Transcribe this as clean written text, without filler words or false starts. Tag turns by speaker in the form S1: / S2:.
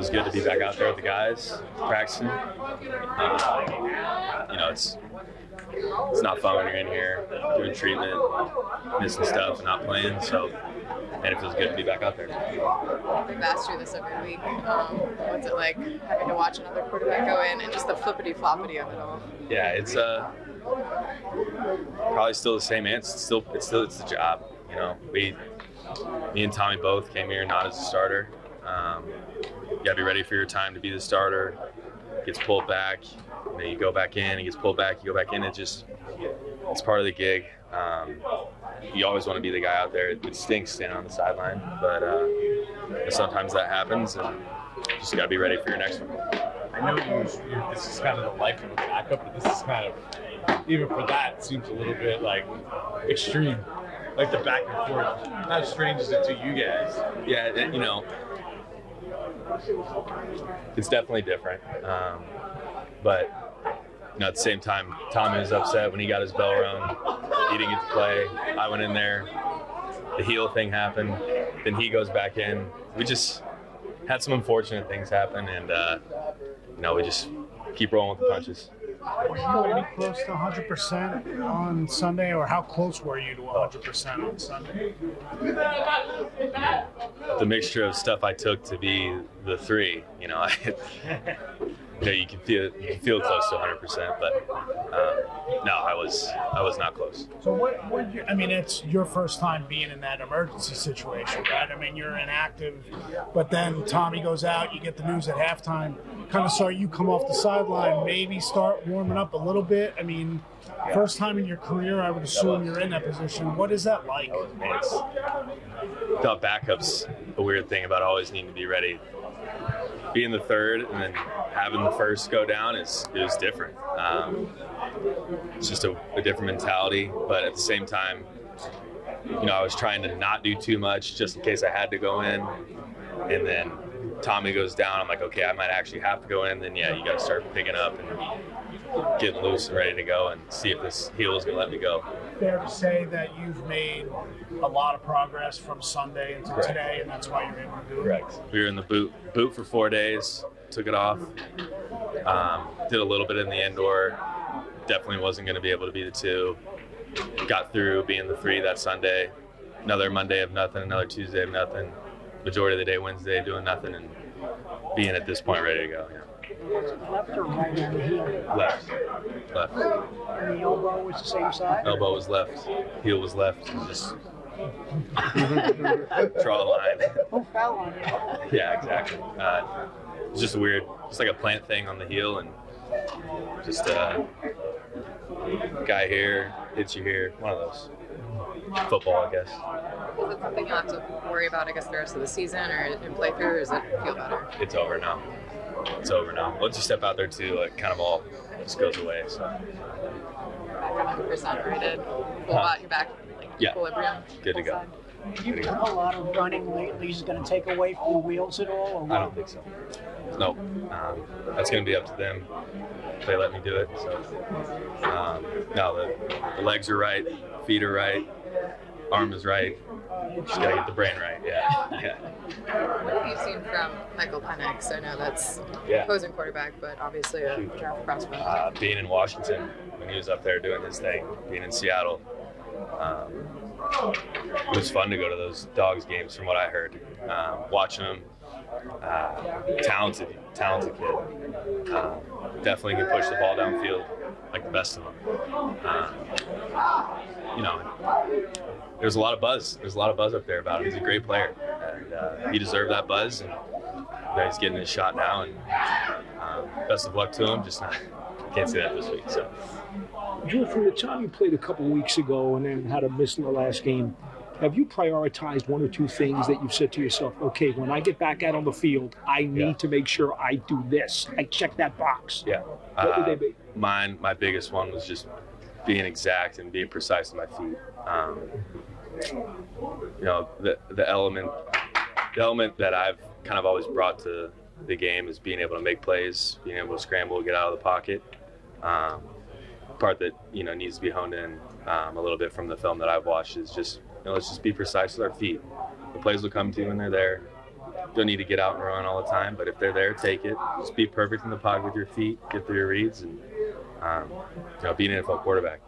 S1: was good to be back out there with the guys practicing. It's not fun when you're in here doing treatment, missing stuff, and not playing. So, and it feels good to be back out there.
S2: We've asked you this every week. What's it like having to watch another quarterback go in and just the flippity-floppity of it all?
S1: Yeah, it's probably still the same answer. It's the job. Me and Tommy both came here not as a starter. You got to be ready for your time to be the starter. Gets pulled back, you go back in. He gets pulled back, you go back in. It's part of the gig. You always want to be the guy out there. It stinks standing on the sideline, but sometimes that happens, and you just got to be ready for your next one.
S3: I know this is kind of the life of a backup, but this is kind of, even for that, it seems a little bit like extreme, like the back and forth. How strange is it to you guys?
S1: Yeah, it's definitely different. But at the same time, Tommy was upset when he got his bell rung. He didn't get to play. I went in there. The heel thing happened. Then he goes back in. We just had some unfortunate things happen, and we just keep rolling with the punches.
S4: Were you any close to 100% on Sunday, or how close were you to 100% on Sunday?
S1: The mixture of stuff I took to be the 3, you can feel close to 100%, but no, I was not close.
S4: So it's your first time being in that emergency situation, right? I mean, you're inactive, but then Tommy goes out, you get the news at halftime, kind of saw you come off the sideline, maybe start warming up a little bit. I mean, first time in your career, I would assume you're in that position. What is that like?
S1: The backup's a weird thing about always needing to be ready. Being the third and then having the first go down it was different. It's just a different mentality, but at the same time, I was trying to not do too much just in case I had to go in. And then Tommy goes down, I'm like, okay, I might actually have to go in. Then, you got to start picking up and getting loose and ready to go and see if this heel is going to let me go.
S4: Fair to say that you've made a lot of progress from Sunday into
S1: Correct.
S4: Today, and that's why you're able to do it?
S1: Correct. We were in the boot for 4 days, took it off, did a little bit in the indoor, definitely wasn't going to be able to be the 2. Got through being the 3 that Sunday, another Monday of nothing, another Tuesday of nothing, majority of the day Wednesday doing nothing, and being at this point ready to go. Yeah.
S5: Left or right on the heel?
S1: Left.
S5: And the elbow was the same side?
S1: Elbow was left, heel was left, and just draw a line.
S5: Oh, foul on you.
S1: Yeah, exactly. It's just weird, just like a plant thing on the heel, and just guy here, hits you here, one of those. Football, I guess.
S2: Is it something you'll have to worry about, I guess, the rest of the season or in play through, or does it feel better?
S1: It's over now. Once you step out there too, it kind of all just goes away. So.
S2: Back 100% rated. Full out your back, equilibrium.
S1: Good to go.
S5: You've done a lot of running lately. Is it going to take away from the wheels at all? Or what?
S1: I don't think so. Nope. That's going to be up to them if they let me do it. So, no, the legs are right, feet are right, arm is right. Just got to get the brain right. Yeah.
S2: What have you seen from Michael Penix? I know that's opposing quarterback, but obviously a draft prospect.
S1: Being in Washington when he was up there doing his thing, being in Seattle, it was fun to go to those Dogs games from what I heard. Watching him, talented kid. Definitely can push the ball downfield like the best of them. There's a lot of buzz. There's a lot of buzz up there about him. He's a great player, and he deserved that buzz. And he's getting his shot now. And best of luck to him. Just can't see that this week. So.
S6: Drew, from the time you played a couple of weeks ago and then had a miss in the last game, have you prioritized one or two things that you've said to yourself, okay, when I get back out on the field, I need to make sure I do this. I check that box.
S1: Yeah.
S6: What would they be?
S1: My biggest one was just being exact and being precise with my feet. The element that I've kind of always brought to the game is being able to make plays, being able to scramble, get out of the pocket. Part that needs to be honed in a little bit from the film that I've watched is just let's just be precise with our feet. The plays will come to you when they're there. don't need to get out and run all the time, but if they're there, take it. Just be perfect in the pocket with your feet, get through your reads, and be an NFL quarterback.